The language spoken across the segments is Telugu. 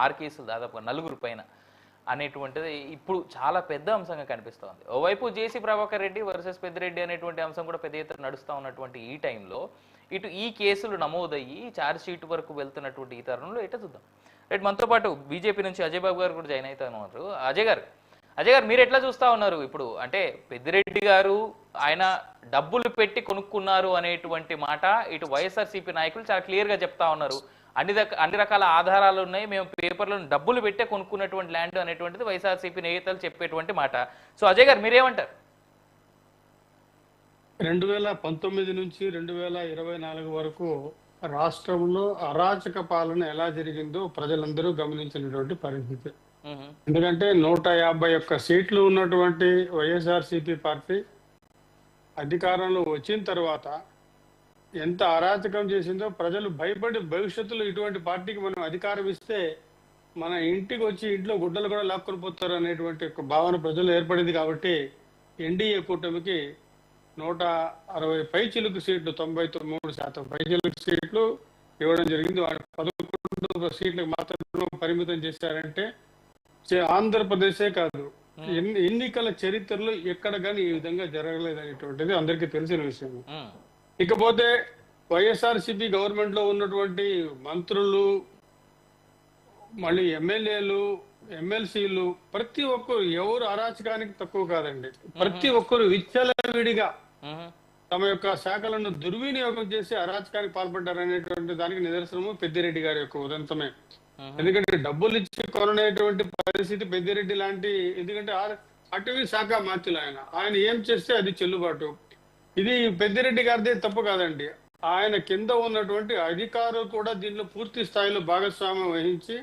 6 కేసులు దాదాపు 4 పైన అనేటువంటిది ఇప్పుడు చాలా పెద్ద అంశంగా కనిపిస్తోంది. ఓవైపు జేసీ ప్రభాకర్ రెడ్డి వర్సెస్ పెద్దిరెడ్డి అనేటువంటి అంశం కూడా పెద్ద ఎత్తున నడుస్తూ ఉన్నటువంటి ఈ టైంలో ఇటు ఈ కేసులు నమోదయ్యి ఛార్జ్ షీట్ వరకు వెళ్తున్నటువంటి ఈ తరుణంలో ఎట్లా చూద్దాం. రైట్, మనతో పాటు బీజేపీ నుంచి అజయ్ బాబు గారు కూడా జాయిన్ అవుతా ఉన్నారు. అజయ్ గారు మీరు ఎట్లా చూస్తా ఉన్నారు? ఇప్పుడు అంటే పెద్దిరెడ్డి గారు ఆయన డబ్బులు పెట్టి కొనుక్కున్నారు అనేటువంటి మాట ఇటు వైఎస్ఆర్సీపీ నాయకులు చాలా క్లియర్గా చెప్తా ఉన్నారు. అన్ని రకాల ఆధారాలు ఉన్నాయి, మేము పేపర్లను డబ్బులు పెట్టే కొనుక్కున్నటువంటి ల్యాండ్ అనేటువంటిది వైఎస్ఆర్సీపీ నేతలు చెప్పేటువంటి మాట. సో అజయ్ గారు మీరేమంటారు? 2019 నుంచి 2024 వరకు రాష్ట్రంలో అరాచక పాలన ఎలా జరిగిందో ప్రజలందరూ గమనించినటువంటి పరిస్థితి. ఎందుకంటే 151 సీట్లు ఉన్నటువంటి వైఎస్ఆర్సీపీ పార్టీ అధికారంలో వచ్చిన తర్వాత ఎంత అరాచకం చేసిందో ప్రజలు భయపడి భవిష్యత్తులో ఇటువంటి పార్టీకి మనం అధికారం ఇస్తే మన ఇంటికి వచ్చి ఇంట్లో గుడ్డలు కూడా లాక్కొని పోతారు అనేటువంటి ఒక భావన ప్రజలు ఏర్పడింది. కాబట్టి ఎన్డీఏ కూటమికి 160 పైచిలుకు సీట్లు, 93% పైచిలుకు సీట్లు ఇవ్వడం జరిగింది. వాటి 11 సీట్లకు మాత్రమే పరిమితం చేశారంటే ఆంధ్రప్రదేశే కాదు ఎన్నికల చరిత్రలో ఎక్కడ కానీ ఈ విధంగా జరగలేదు అనేటువంటిది అందరికీ తెలిసిన విషయం. ఇకపోతే వైఎస్ఆర్సీపీ గవర్నమెంట్ లో ఉన్నటువంటి మంత్రులు, మళ్ళీ ఎమ్మెల్యేలు, ఎమ్మెల్సీలు ప్రతి ఒక్కరు ఎవరు అరాచకానికి తక్కువ కాదండి. ప్రతి ఒక్కరు విచ్చలవిడిగా తమ యొక్క శాఖలను దుర్వినియోగం చేసి అరాచకానికి పాల్పడ్డారనేటువంటి దానికి నిదర్శనము పెద్దిరెడ్డి గారి యొక్క ఉదంతమే. ఎందుకంటే డబ్బులు ఇచ్చి కొననేటువంటి పరిస్థితి పెద్దిరెడ్డి లాంటి, ఎందుకంటే అటవీ శాఖ మంత్రులు ఆయన ఏం చేస్తే అది చెల్లుబాటు. ఇది పెద్దిరెడ్డి గారిదే తప్పు కాదండి, ఆయన కింద ఉన్నటువంటి అధికారులు కూడా దీనిలో పూర్తి స్థాయిలో భాగస్వామ్యం వహించి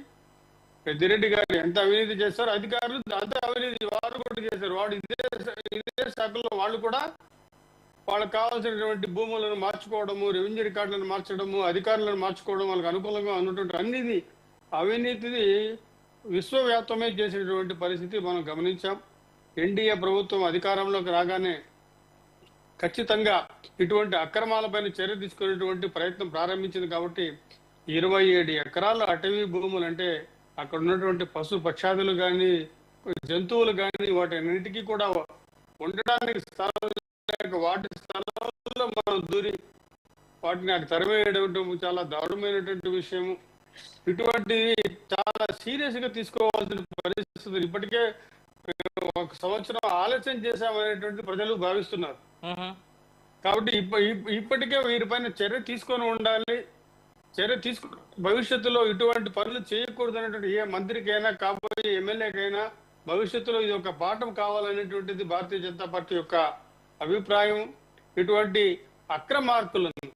పెద్దిరెడ్డి గారు ఎంత అవినీతి చేస్తారో అధికారులు అంత అవినీతి వారు కూడా చేశారు. వాడు ఇదే శాఖలో వాళ్ళు కూడా వాళ్ళకి కావాల్సినటువంటి భూములను మార్చుకోవడము, రెవెన్యూ రికార్డులను మార్చడము, అధికారులను మార్చుకోవడం, వాళ్ళకి అనుకూలంగా ఉన్నటువంటి అన్నిది అవినీతిని విశ్వవ్యాప్తమే చేసినటువంటి పరిస్థితి మనం గమనించాం. ఎన్డీఏ ప్రభుత్వం అధికారంలోకి రాగానే ఖచ్చితంగా ఇటువంటి అక్రమాలపైన చర్య తీసుకునేటువంటి ప్రయత్నం ప్రారంభించింది. కాబట్టి 27 ఎకరాల అటవీ భూములు అంటే అక్కడ ఉన్నటువంటి పశు పక్షాదులు కానీ జంతువులు కానీ వాటి అన్నిటికీ కూడా ఉండడానికి స్థలం లేక వాటి స్థలంలో మనం దూరి వాటిని అక్కడ తరిమేయడం చాలా దారుణమైనటువంటి విషయము. ఇటువంటి చాలా సీరియస్ గా తీసుకోవాల్సిన పరిస్థితులు ఇప్పటికే 1 సంవత్సరం ఆలస్యం చేశామనేటువంటి ప్రజలు భావిస్తున్నారు. కాబట్టి ఇప్పటికే వీరిపైన చర్య తీసుకొని ఉండాలి. చర్య భవిష్యత్తులో ఇటువంటి పనులు చేయకూడదు అనేటువంటి ఏ మంత్రికైనా కాబోయే ఎమ్మెల్యేకైనా భవిష్యత్తులో ఇది ఒక పాఠం కావాలనేటువంటిది భారతీయ జనతా పార్టీ యొక్క అభిప్రాయం. ఇటువంటి అక్రమార్కులను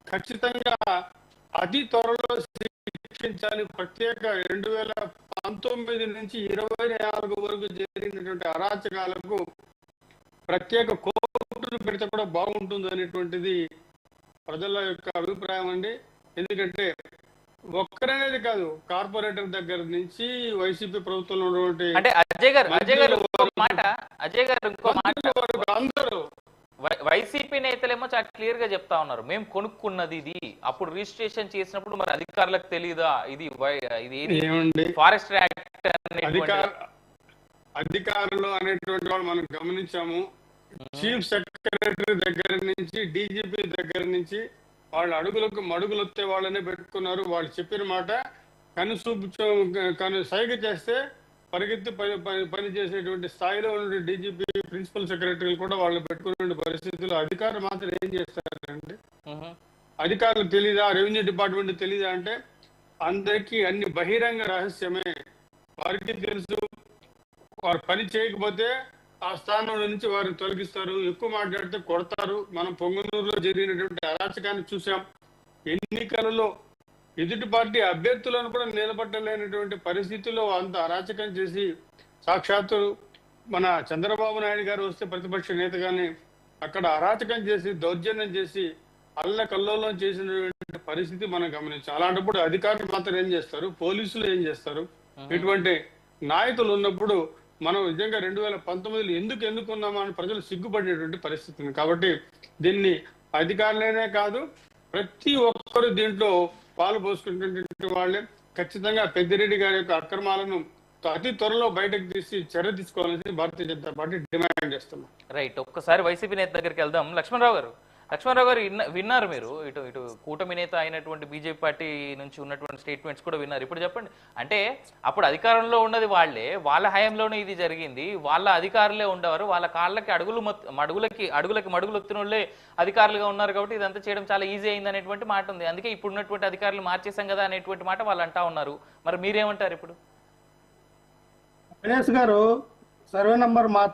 ఖచ్చితంగా అతి త్వరలో శిక్షించాలి. ప్రత్యేక 2019 నుంచి 2024 వరకు జరిగినటువంటి అరాచకాలకు ప్రత్యేక కోర్టును పెడితే కూడా బాగుంటుంది అనేటువంటిది ప్రజల యొక్క అభిప్రాయం అండి. ఎందుకంటే ఒక్కరనేది కాదు, కార్పొరేటర్ దగ్గర నుంచి వైసీపీ ప్రభుత్వంలో ఉన్నటువంటి అందరూ వైసీపీ నేతలేమో చాలా క్లియర్ గా చెప్తా ఉన్నారు, మేము కొనుక్కున్నది ఇది, అప్పుడు రిజిస్ట్రేషన్ చేసినప్పుడు మరి అధికారులకు తెలియదా ఇది ఫారెస్ట్ యాక్ట్ అధికారులు అనేటువంటి వాళ్ళు మనం గమనించాము. చీఫ్ సెక్రటరీ దగ్గర నుంచి డీజీపీ దగ్గర నుంచి వాళ్ళ అడుగులకు మడుగులొత్తే వాళ్ళనే పెట్టుకున్నారు. వాళ్ళు చెప్పిన మాట సైగ చేస్తే పరిగెత్తి పని చేసేటువంటి స్థాయిలో ఉన్న డీజీపీ, ప్రిన్సిపల్ సెక్రటరీలు కూడా వాళ్ళు పెట్టుకునే పరిస్థితుల్లో అధికారులు మాత్రం ఏం చేస్తారంటే, అధికారులకు తెలీదా, రెవెన్యూ డిపార్ట్మెంట్ తెలీదా అంటే అందరికీ అన్ని బహిరంగ రహస్యమే. వారికి తెలుసు, వారు పని చేయకపోతే ఆ స్థానం నుంచి వారిని తొలగిస్తారు, ఎక్కువ మాట్లాడితే కొడతారు. మనం పొంగనూరులో జరిగినటువంటి అరాచకాన్ని చూసాం. ఎన్నికలలో ఎదుటి పార్టీ అభ్యర్థులను కూడా నిలబట్టలేనటువంటి పరిస్థితుల్లో అంత అరాచకం చేసి సాక్షాత్తు మన చంద్రబాబు నాయుడు గారు వస్తే ప్రతిపక్ష నేతగానే అక్కడ అరాచకం చేసి దౌర్జన్యం చేసి అల్లకల్లోలం చేసినటువంటి పరిస్థితి మనం గమనించాం. అలాంటప్పుడు అధికారులు మాత్రం ఏం చేస్తారు, పోలీసులు ఏం చేస్తారు? ఇటువంటి నాయకులు ఉన్నప్పుడు మనం నిజంగా 2019లో ఎందుకు ఎన్నుకున్నామా అని ప్రజలు సిగ్గుపడేటువంటి పరిస్థితి. కాబట్టి దీన్ని అధికారులనే కాదు ప్రతి ఒక్కరు దీంట్లో పాలు పోసుకునేటువంటి వాళ్ళే. ఖచ్చితంగా పెద్దిరెడ్డి గారి యొక్క అక్రమాలను అతి త్వరలో బయటకు తీసి చర్య తీసుకోవాలని భారతీయ జనతా పార్టీ డిమాండ్ చేస్తున్నాం. రైట్, ఒక్కసారి వైసీపీ నేత దగ్గరికి వెళ్దాం. లక్ష్మణరావు గారు, విన్నారు మీరు ఇటు ఇటు కూటమి నేత అయినటువంటి బీజేపీ పార్టీ నుంచి ఉన్నటువంటి స్టేట్మెంట్స్ కూడా విన్నారు. ఇప్పుడు చెప్పండి, అంటే అప్పుడు అధికారంలో ఉన్నది వాళ్ళే, వాళ్ళ హయాంలోనే ఇది జరిగింది, వాళ్ళ అధికారులే ఉండేవారు, వాళ్ళ కాళ్ళకి అడుగులకి మడుగులు ఒత్తిన వాళ్ళే అధికారులుగా ఉన్నారు, కాబట్టి ఇదంతా చేయడం చాలా ఈజీ అయింది అనేటువంటి మాట ఉంది. అందుకే ఇప్పుడు ఉన్నటువంటి అధికారులు మార్చేసాం కదా అనేటువంటి మాట వాళ్ళు అంటా ఉన్నారు. మరి మీరేమంటారు ఇప్పుడు? గణేష్ గారు, సర్వే నంబర్ మార్చ